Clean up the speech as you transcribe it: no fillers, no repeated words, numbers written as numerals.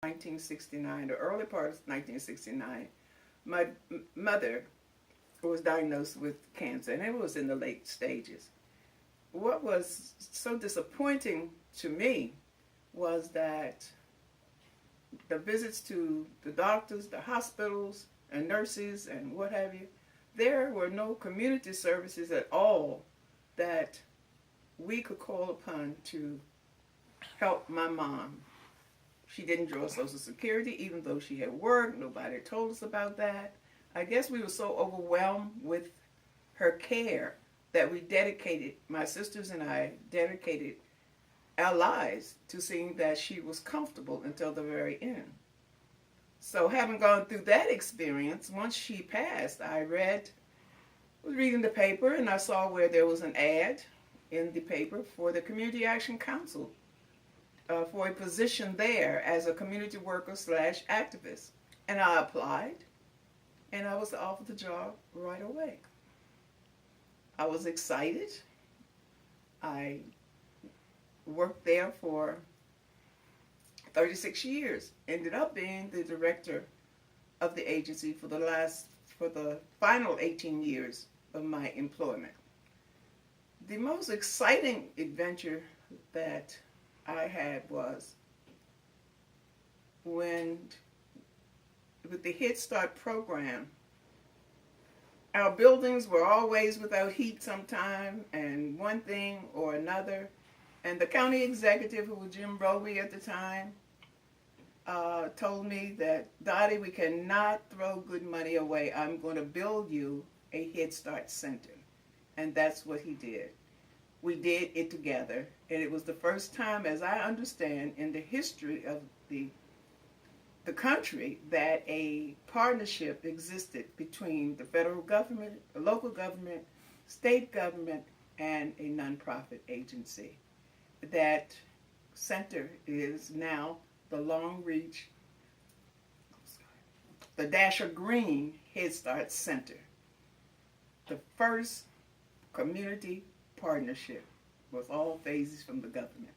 1969, the early part of 1969, my mother was diagnosed with cancer, and it was in the late stages. What was so disappointing to me was that the visits to the doctors, the hospitals, and nurses, and what have you, there were no community services at all that we could call upon to help my mom. She didn't draw Social Security, even though she had worked. Nobody told us about that. I guess we were so overwhelmed with her care that we dedicated, my sisters and I dedicated our lives to seeing that she was comfortable until the very end. So having gone through that experience, once she passed, I was reading the paper, and I saw where there was an ad in the paper for the Community Action Council for a position there as a community worker / activist. And I applied, and I was offered the job right away. I was excited. I worked there for 36 years, ended up being the director of the agency for the final 18 years of my employment. The most exciting adventure that I had was when, with the Head Start program, our buildings were always without heat sometime, and one thing or another. And the county executive, who was Jim Roby at the time, told me that, Dottie, we cannot throw good money away. I'm going to build you a Head Start center. And that's what he did. We did it together. And it was the first time, as I understand, in the history of the country that a partnership existed between the federal government, the local government, state government, and a nonprofit agency. That center is now the Long Reach, the Dasher Green Head Start Center, the first community partnership with all phases from the government.